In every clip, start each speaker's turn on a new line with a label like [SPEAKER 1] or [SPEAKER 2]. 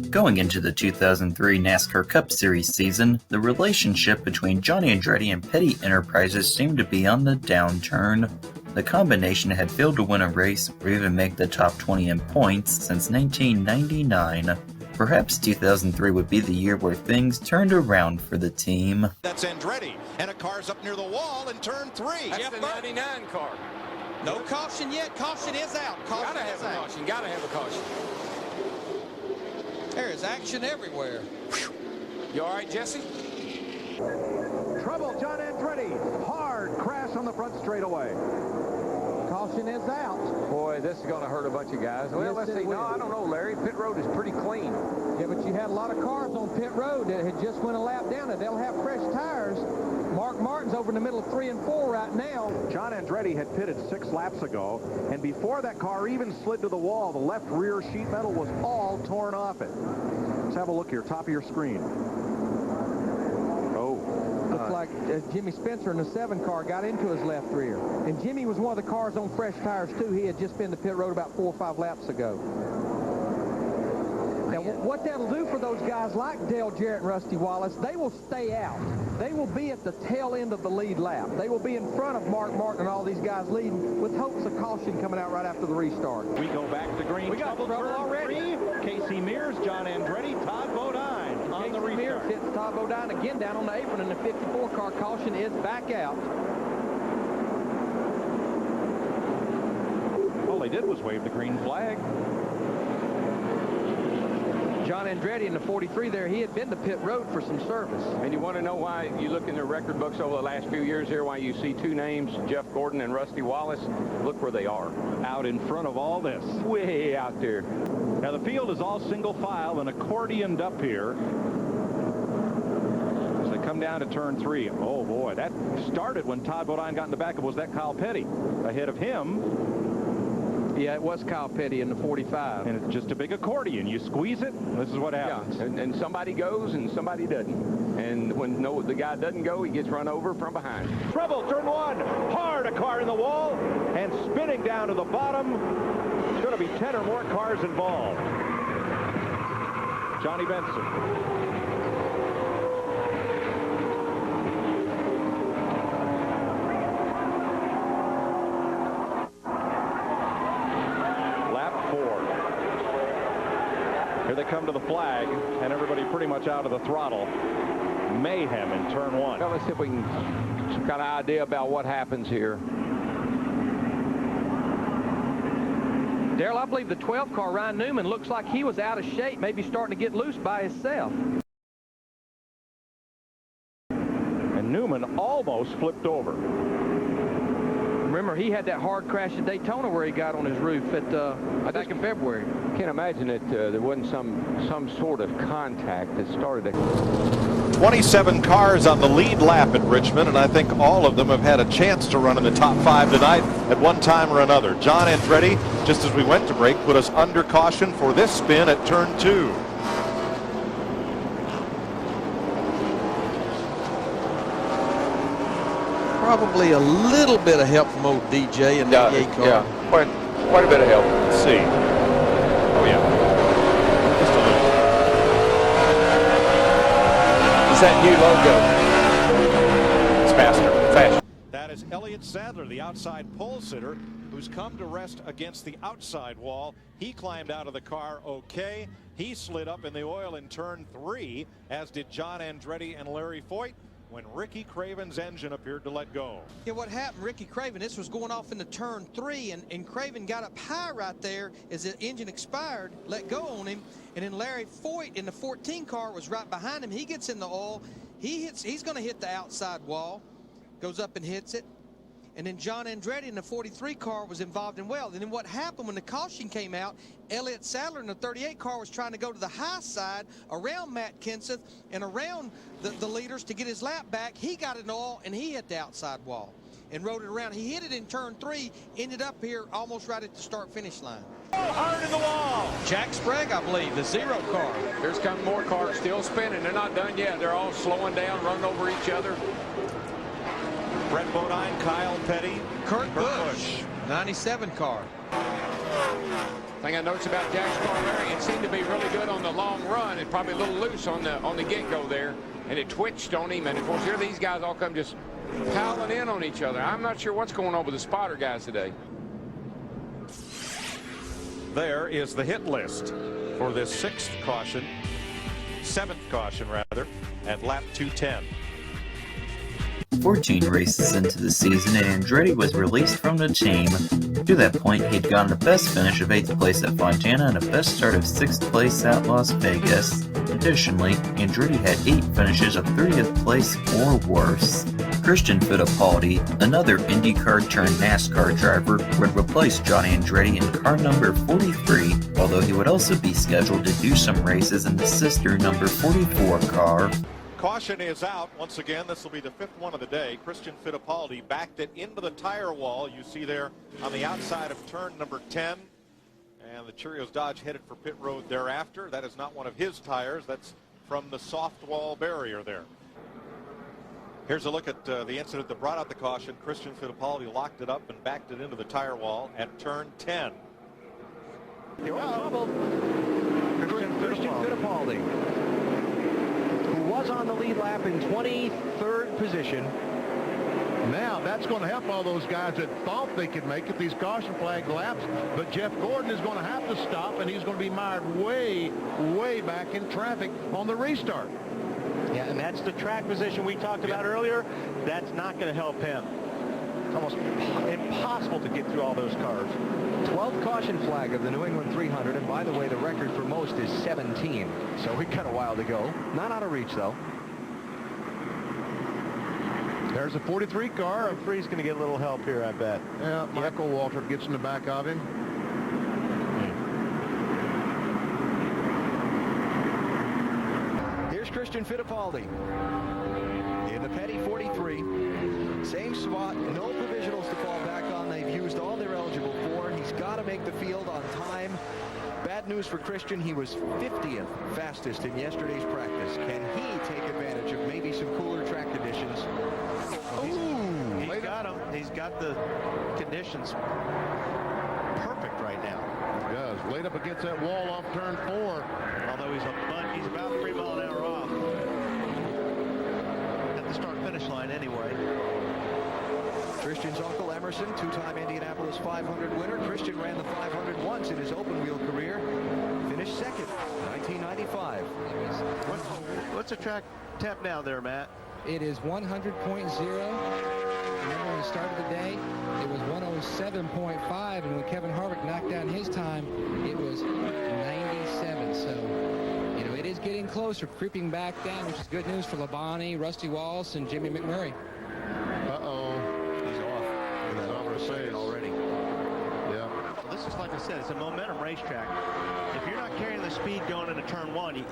[SPEAKER 1] Going into the 2003 NASCAR Cup Series season, the relationship between Johnny Andretti and Petty Enterprises seemed to be on the downturn. The combination had failed to win a race or even make the top 20 in points since 1999. Perhaps 2003 would be the year where things turned around for the team.
[SPEAKER 2] That's Andretti, and a car's up near the wall in turn 3.
[SPEAKER 3] That's the 99 car.
[SPEAKER 2] No caution yet. Caution is out.
[SPEAKER 3] Gotta have a caution. Gotta have a caution.
[SPEAKER 2] There is action everywhere.
[SPEAKER 3] You all right, Jesse?
[SPEAKER 4] Trouble, John Andretti. Hard crash on the front straightaway. Caution is out.
[SPEAKER 3] Boy, this is going to hurt a bunch of guys. Well,
[SPEAKER 4] Yes,
[SPEAKER 3] let's see. No, I don't know, Larry. Pit road is pretty clean.
[SPEAKER 4] Yeah, but you had a lot of cars on pit road that had just went a lap down it. They'll have fresh tires. Mark Martin's over in the middle of 3 and 4 right now. John Andretti had pitted 6 laps ago, and before that car even slid to the wall, the left rear sheet metal was all torn off it. Let's have a look here, top of your screen. Looks like Jimmy Spencer in the 7 car got into his left rear. And Jimmy was one of the cars on fresh tires, too. He had just been to pit road about 4 or 5 laps ago. Now, what that'll do for those guys like Dale Jarrett and Rusty Wallace, they will stay out. They will be at the tail end of the lead lap. They will be in front of Mark Martin and all these guys leading with hopes of caution coming out right after the restart.
[SPEAKER 5] We go back to green.
[SPEAKER 4] We got trouble already.
[SPEAKER 5] Casey Mears, John Andretti, Todd Bodine on the restart.
[SPEAKER 4] Mears hits Todd Bodine again down on the apron, and the 54 car caution is back out.
[SPEAKER 5] All they did was wave the green flag.
[SPEAKER 4] John Andretti in the 43 there, he had been to pit road for some service.
[SPEAKER 3] And you want to know why you look in the record books over the last few years here, why you see 2 names, Jeff Gordon and Rusty Wallace? Look where they are.
[SPEAKER 5] Out in front of all this.
[SPEAKER 3] Way out there.
[SPEAKER 5] Now the field is all single file and accordioned up here. As they come down to turn 3. Oh boy, that started when Todd Bodine got in the back. Was that Kyle Petty? Ahead of him.
[SPEAKER 4] Yeah, it was Kyle Petty in the 45.
[SPEAKER 5] And it's just a big accordion. You squeeze it, this is what happens.
[SPEAKER 3] Yeah, and somebody goes and somebody doesn't. And when the guy doesn't go, he gets run over from behind.
[SPEAKER 5] Trouble, turn 1. Hard, a car in the wall. And spinning down to the bottom. There's going to be 10 or more cars involved. Johnny Benson. Here they come to the flag, and everybody pretty much out of the throttle. Mayhem in turn 1.
[SPEAKER 3] Well, let's see if we can some kind of idea about what happens here.
[SPEAKER 4] Darrell, I believe the 12 car, Ryan Newman, looks like he was out of shape, maybe starting to get loose by himself.
[SPEAKER 5] And Newman almost flipped over.
[SPEAKER 4] Remember, he had that hard crash at Daytona where he got on his roof back in February.
[SPEAKER 3] I can't imagine that there wasn't some sort of contact that started it.
[SPEAKER 6] 27 cars on the lead lap at Richmond, and I think all of them have had a chance to run in the top 5 tonight at one time or another. John Andretti, just as we went to break, put us under caution for this spin at turn 2.
[SPEAKER 7] Probably a little bit of help from old DJ and the 88 car.
[SPEAKER 3] Yeah, quite a bit of help.
[SPEAKER 6] Let's see. Oh, yeah. Just a little.
[SPEAKER 3] It's that new logo.
[SPEAKER 6] It's faster.
[SPEAKER 5] That is Elliott Sadler, the outside pole sitter, who's come to rest against the outside wall. He climbed out of the car okay. He slid up in the oil in turn 3, as did John Andretti and Larry Foyt, when Ricky Craven's engine appeared to let go.
[SPEAKER 8] Yeah, what happened, Ricky Craven, this was going off into turn 3, and Craven got up high right there as the engine expired, let go on him, and then Larry Foyt in the 14 car was right behind him. He gets in the oil. He's going to hit the outside wall, goes up and hits it. And then John Andretti in the 43 car was involved in well. And then what happened when the caution came out, Elliott Sadler in the 38 car was trying to go to the high side around Matt Kenseth and around the leaders to get his lap back. He got in oil and he hit the outside wall and rode it around. He hit it in turn 3, ended up here almost right at the start-finish line.
[SPEAKER 5] Hard in the wall.
[SPEAKER 8] Jack Sprague, I believe, the 0 car.
[SPEAKER 3] There's come more cars still spinning. They're not done yet. They're all slowing down, running over each other.
[SPEAKER 5] Brett Bodine, Kyle Petty,
[SPEAKER 8] Kurt Busch, 97 car.
[SPEAKER 3] Thing I noticed about Jack's car, Larry, it seemed to be really good on the
[SPEAKER 9] long run and probably a little loose on the get-go there, and it twitched on him. And of course, here these guys all come just piling in on each other. I'm not sure what's going on with the spotter guys today.
[SPEAKER 5] There is the hit list for this seventh caution rather, at lap 210.
[SPEAKER 1] 14 races into the season, and Andretti was released from the team. To that point, he'd gotten a best finish of 8th place at Fontana and a best start of 6th place at Las Vegas. Additionally, Andretti had 8 finishes of 30th place or worse. Christian Fittipaldi, another IndyCar turned NASCAR driver, would replace Johnny Andretti in car number 43, although he would also be scheduled to do some races in the sister number 44 car.
[SPEAKER 5] Caution is out once again. This will be the 5th one of the day. Christian Fittipaldi backed it into the tire wall. You see there on the outside of turn number 10. And the Cheerios Dodge headed for pit road thereafter. That is not one of his tires. That's from the soft wall barrier there. Here's a look at the incident that brought out the caution. Christian Fittipaldi locked it up and backed it into the tire wall at turn 10.
[SPEAKER 4] You're in trouble. Christian Fittipaldi, who was on the lead lap in 23rd position.
[SPEAKER 10] Now that's going to help all those guys that thought they could make it, these caution flag laps. But Jeff Gordon is going to have to stop, and he's going to be mired way, way back in traffic on the restart.
[SPEAKER 4] Yeah, and that's the track position we talked about earlier. That's not going to help him. It's almost impossible to get through all those cars. 12th caution flag of the New England 300, and by the way, the record for most is 17. So we got a while to go. Not out of reach, though.
[SPEAKER 10] There's a 43 car.
[SPEAKER 4] 43's going to get a little help here, I bet.
[SPEAKER 10] Yeah, Michael Waltrip gets in the back of him.
[SPEAKER 4] Here's Christian Fittipaldi in the Petty 43. Same spot, no provisionals to fall back on. They've used all they're eligible for. He's got to make the field on time. Bad news for Christian. He was 50th fastest in yesterday's practice. Can he take advantage of maybe some cooler track conditions?
[SPEAKER 11] He's got him. He's got the conditions perfect right now.
[SPEAKER 10] He does. Laid up against that wall off turn 4.
[SPEAKER 11] Although he's about 3 miles an hour off at the start-finish line anyway.
[SPEAKER 4] Christian's uncle Emerson, two-time Indianapolis 500 winner. Christian ran the 500 once in his open-wheel career. Finished second, 1995.
[SPEAKER 11] What's the track temp now there, Matt?
[SPEAKER 8] It is 100.0. Remember when it started the day, it was 107.5, and when Kevin Harvick knocked down his time, it was 97. So, you know, it is getting closer, creeping back down, which is good news for Labonte, Rusty Wallace, and Jimmy McMurray.
[SPEAKER 10] He's off. He's off the stage already. Yeah.
[SPEAKER 11] Well, this is, like I said, it's a momentum racetrack. If you're not carrying the speed going into turn 1, you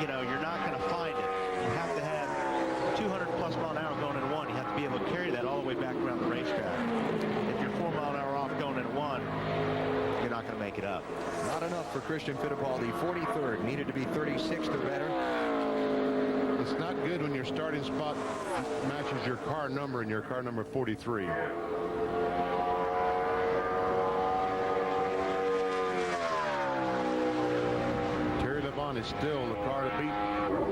[SPEAKER 11] know, you're not going to find it. You have to have 200 plus mile an hour going into 1. You have to be able to carry that all the way back around the racetrack. If you're 4 mile an hour off going into 1, you're not going to make it up.
[SPEAKER 4] Not enough for Christian Fittipaldi. 43rd, needed to be 36th or better.
[SPEAKER 10] It's not good when your starting spot matches your car number and your car number 43. Terry Labonte is still the car to beat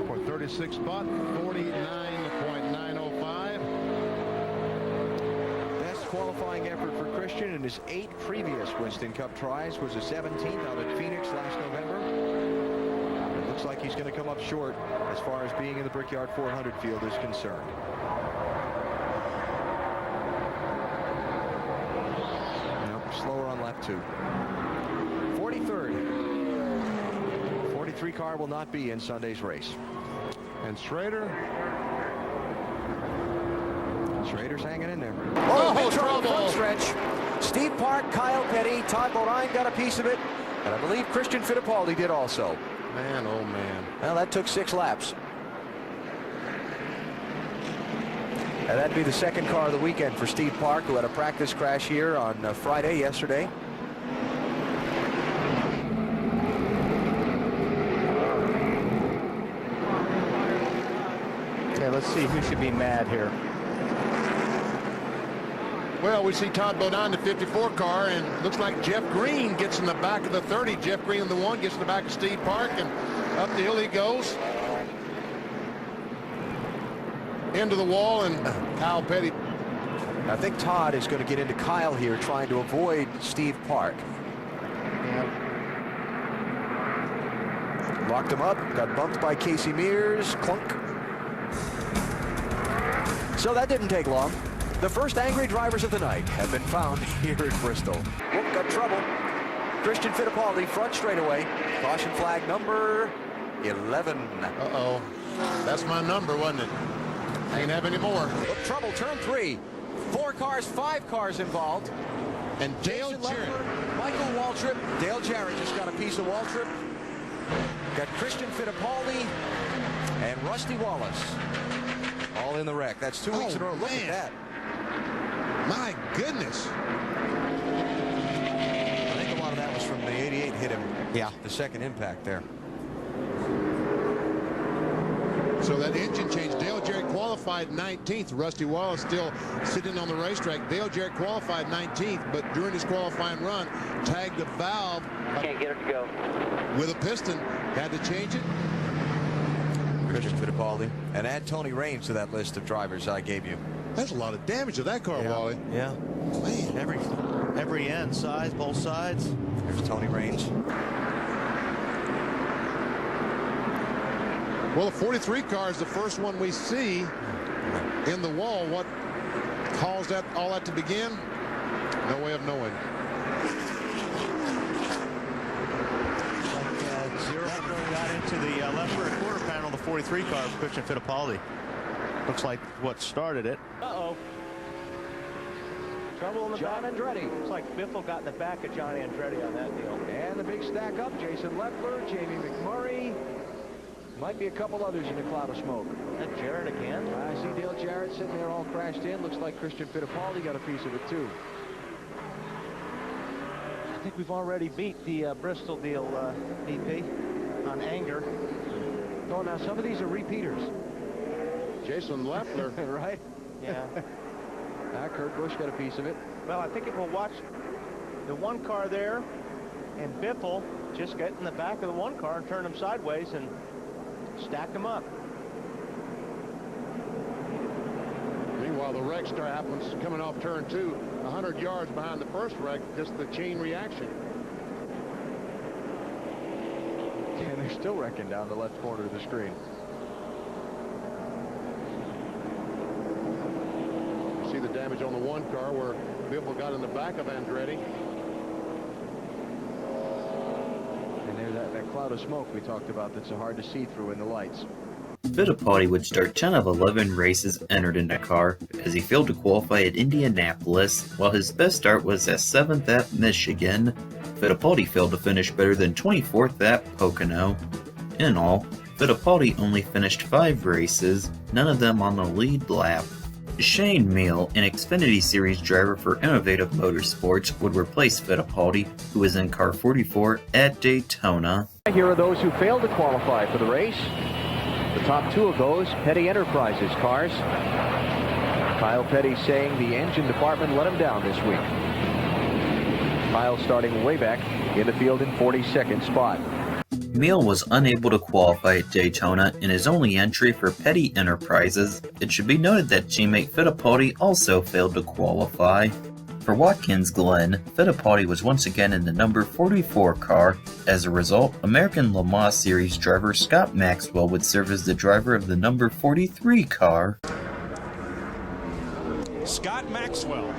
[SPEAKER 10] for 36th spot, 49.905.
[SPEAKER 4] Best qualifying effort for Christian in his 8 previous Winston Cup tries was a 17th out at Phoenix last November. It looks like he's going to come up short as far as being in the Brickyard 400 field is concerned. Nope, slower on lap 2. 43rd. 43 car will not be in Sunday's race.
[SPEAKER 10] And Schrader's
[SPEAKER 4] hanging in there.
[SPEAKER 10] Oh, trouble!
[SPEAKER 4] Front stretch. Steve Park, Kyle Petty, Todd Bodine got a piece of it, and I believe Christian Fittipaldi did also.
[SPEAKER 10] Man, oh man.
[SPEAKER 4] Well, that took 6 laps. And that'd be the second car of the weekend for Steve Park, who had a practice crash here on Friday, yesterday.
[SPEAKER 11] Okay, let's see who should be mad here.
[SPEAKER 10] Well, we see Todd Bodine, the 54 car, and looks like Jeff Green gets in the back of the 30. Jeff Green, the 1, gets in the back of Steve Park, and Up the hill he goes. Into the wall, and Kyle Petty.
[SPEAKER 12] I think Todd is going to get into Kyle here, trying to avoid Steve Park. Locked him up, got bumped by Casey Mears, clunk. So that didn't take long. The first angry drivers of the night have been found here at Bristol. Whoop, got trouble. Christian Fittipaldi, front straightaway. Caution flag number 11.
[SPEAKER 10] Uh-oh. That's my number, wasn't it? Ain't have any more.
[SPEAKER 12] Look, trouble, turn 3. 4 cars, 5 cars involved.
[SPEAKER 10] And Dale Jarrett.
[SPEAKER 12] Michael Waltrip. Dale Jarrett just got a piece of Waltrip. Got Christian Fittipaldi and Rusty Wallace. All in the wreck. That's 2 weeks in a row. Look at that.
[SPEAKER 10] My goodness.
[SPEAKER 12] I think a lot of that was from the 88 hit him.
[SPEAKER 7] Yeah.
[SPEAKER 12] The second impact there.
[SPEAKER 10] So that engine change. Dale Jarrett qualified 19th. Rusty Wallace still sitting on the racetrack. Dale Jarrett qualified 19th, but during his qualifying run, tagged a valve.
[SPEAKER 13] Can't get it to go.
[SPEAKER 10] With a piston. Had to change it.
[SPEAKER 12] Christian Fittipaldi. And add Tony Raines to that list of drivers I gave you.
[SPEAKER 10] That's a lot of damage to that car, Wally.
[SPEAKER 7] Yeah.
[SPEAKER 10] Man.
[SPEAKER 11] Every end, sides, both sides.
[SPEAKER 12] There's Tony Raines.
[SPEAKER 10] Well, the 43 car is the first one we see in the wall. What caused that all that to begin? No way of knowing.
[SPEAKER 11] Zero got into the left rear quarter panel, the 43 car of Christian Fittipaldi. Looks like what started it.
[SPEAKER 4] Uh-oh. Trouble in the John Andretti.
[SPEAKER 11] Looks like Biffle got in the back of John Andretti on that deal.
[SPEAKER 4] And the big stack up. Jason Leffler, Jamie McMurray. Might be a couple others in the cloud of smoke.
[SPEAKER 11] That Jarrett again?
[SPEAKER 4] I see Dale Jarrett sitting there all crashed in. Looks like Christian Fittipaldi got a piece of it too.
[SPEAKER 11] I think we've already beat the Bristol deal, BP, on anger.
[SPEAKER 4] Oh, now some of these are repeaters.
[SPEAKER 10] Jason Leffler.
[SPEAKER 4] Right?
[SPEAKER 11] Yeah.
[SPEAKER 4] Kurt Busch got a piece of it.
[SPEAKER 11] Well, I think it will watch the one car there, and Biffle just get in the back of the one car and turn them sideways and stack them up.
[SPEAKER 10] Meanwhile, the wreck start happens coming off turn 2, 100 yards behind the first wreck, just the chain reaction.
[SPEAKER 4] And they're still wrecking down the left corner of the screen.
[SPEAKER 10] You see the damage on the one car where Biffle got in the back of Andretti.
[SPEAKER 4] And there's that cloud of smoke we talked about that's so hard to see through in the lights.
[SPEAKER 1] Fittipaldi would start 10 of 11 races entered in the car, as he failed to qualify at Indianapolis, while his best start was at 7th at Michigan. Fittipaldi failed to finish better than 24th at Pocono. In all, Fittipaldi only finished 5 races, none of them on the lead lap. Shane Meal, an Xfinity Series driver for Innovative Motorsports, would replace Fittipaldi, who was in car 44 at Daytona.
[SPEAKER 4] Here are those who failed to qualify for the race. The top 2 of those, Petty Enterprises cars. Kyle Petty saying the engine department let him down this week. Kyle starting way back in the field in 42nd spot.
[SPEAKER 1] Meal was unable to qualify at Daytona in his only entry for Petty Enterprises. It should be noted that teammate Fittipaldi also failed to qualify. For Watkins Glen, Fittipaldi was once again in the number 44 car. As a result, American Le Mans Series driver Scott Maxwell would serve as the driver of the number 43 car.
[SPEAKER 5] Scott Maxwell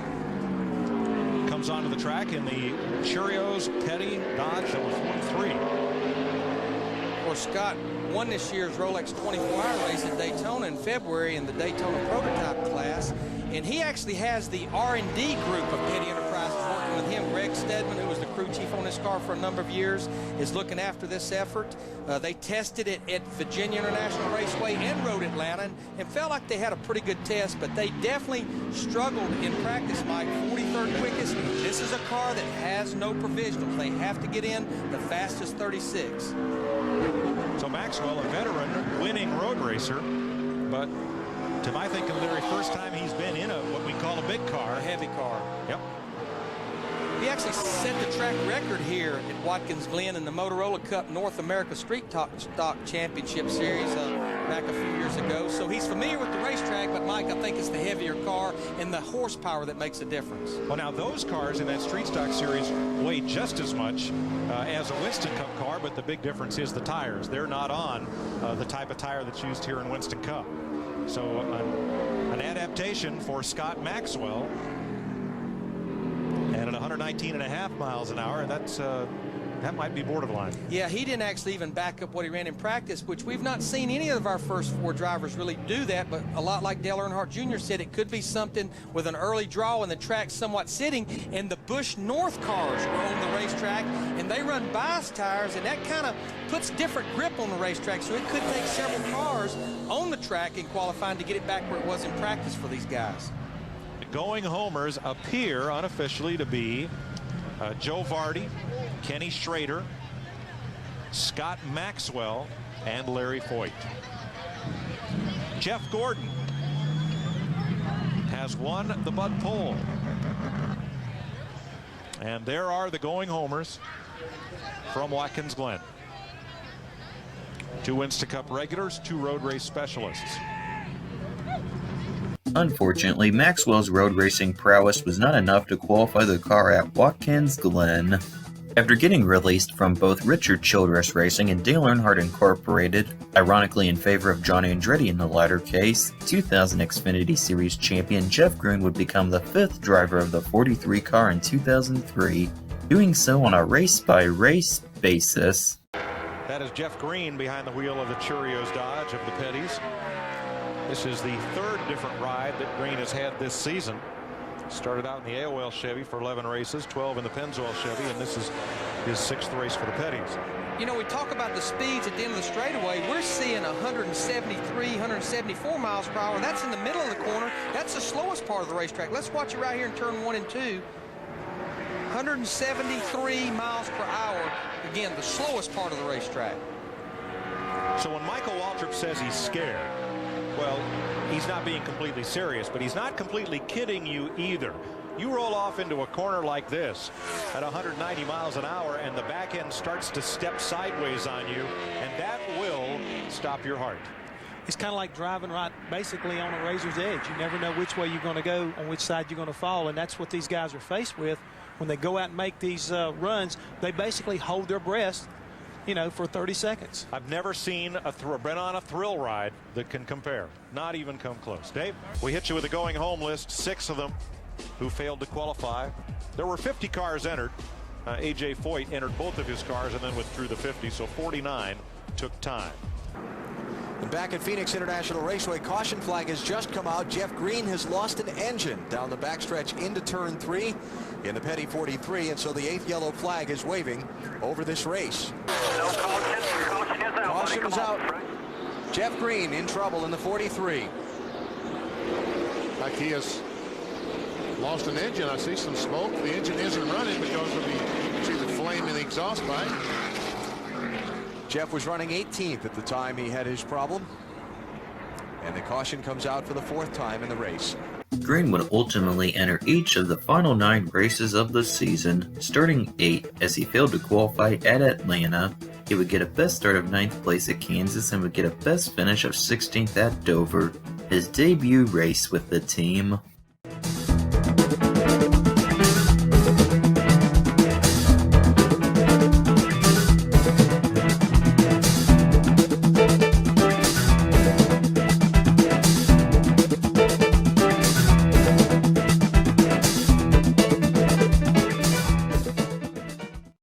[SPEAKER 5] comes onto the track in the Cheerios Petty Dodge number 43.
[SPEAKER 8] Or Scott won this year's Rolex 24-hour race at Daytona in February in the Daytona prototype class, and he actually has the R&D group of Petty Enterprises working with him. Greg Stedman, who was the crew chief on this car for a number of years, is looking after this effort. They tested it at Virginia International Raceway and Road Atlanta and felt like they had a pretty good test, but they definitely struggled in practice, Mike. 43rd quickest. This is a car that has no provisionals. They have to get in the fastest 36.
[SPEAKER 5] So Maxwell, a veteran, winning road racer, but to my thinking, the very first time he's been in what we call a big car.
[SPEAKER 8] A heavy car.
[SPEAKER 5] Yep.
[SPEAKER 8] He actually set the track record here at Watkins Glen in the Motorola Cup North America Street Stock Championship Series back a few years ago. So he's familiar with the racetrack, but Mike, I think it's the heavier car and the horsepower that makes a difference.
[SPEAKER 5] Well, now those cars in that Street Stock Series weigh just as much as a Winston Cup car, but the big difference is the tires. They're not on the type of tire that's used here in Winston Cup. So an adaptation for Scott Maxwell. And at 119.5 miles an hour, that might be borderline.
[SPEAKER 8] Yeah, he didn't actually even back up what he ran in practice, which we've not seen any of our first 4 drivers really do that, but a lot like Dale Earnhardt Jr. said, it could be something with an early draw and the track somewhat sitting, and the Busch North cars were on the racetrack, and they run bias tires, and that kind of puts different grip on the racetrack, so it could take several cars on the track in qualifying to get it back where it was in practice for these guys.
[SPEAKER 5] Going homers appear unofficially to be Joe Vardy, Kenny Schrader, Scott Maxwell, and Larry Foyt. Jeff Gordon has won the Bud Pole. And there are the going homers from Watkins Glen. 2 Winston Cup regulars, 2 road race specialists.
[SPEAKER 1] Unfortunately, Maxwell's road racing prowess was not enough to qualify the car at Watkins Glen. After getting released from both Richard Childress Racing and Dale Earnhardt Incorporated, ironically in favor of Johnny Andretti in the latter case, 2000 Xfinity Series champion Jeff Green would become the 5th driver of the 43 car in 2003, doing so on a race-by-race basis.
[SPEAKER 5] That is Jeff Green behind the wheel of the Cheerios Dodge of the Petties. This is the 3rd different ride that Green has had this season. Started out in the AOL Chevy for 11 races, 12 in the Pennzoil Chevy, and this is his 6th race for the Petties.
[SPEAKER 8] You know, we talk about the speeds at the end of the straightaway. We're seeing 173, 174 miles per hour. That's in the middle of the corner. That's the slowest part of the racetrack. Let's watch it right here in turn 1 and 2. 173 miles per hour. Again, the slowest part of the racetrack.
[SPEAKER 5] So when Michael Waltrip says he's scared, well, he's not being completely serious, but he's not completely kidding you either. You roll off into a corner like this at 190 miles an hour, and the back end starts to step sideways on you, and that will stop your heart.
[SPEAKER 11] It's kind of like driving right basically on a razor's edge. You never know which way you're going to go, on which side you're going to fall, and that's what these guys are faced with when they go out and make these runs. They basically hold their breath, you know, for 30 seconds.
[SPEAKER 5] I've never seen been on a thrill ride that can compare. Not even come close. Dave, we hit you with a going home list, 6 of them who failed to qualify. There were 50 cars entered. A.J. Foyt entered both of his cars and then withdrew the 50, so 49 took time.
[SPEAKER 12] And back at Phoenix International Raceway, caution flag has just come out. Jeff Green has lost an engine down the backstretch into turn 3 in the Petty 43, and so the 8th yellow flag is waving over this race. Caution is out. Jeff Green in trouble in the 43.
[SPEAKER 10] Like he has lost an engine. I see some smoke. The engine isn't running because of the flame in the exhaust pipe.
[SPEAKER 12] Jeff was running 18th at the time he had his problem. And the caution comes out for the 4th time in the race.
[SPEAKER 1] Green would ultimately enter each of the final 9 races of the season, starting 8 as he failed to qualify at Atlanta. He would get a best start of 9th place at Kansas and would get a best finish of 16th at Dover, his debut race with the team.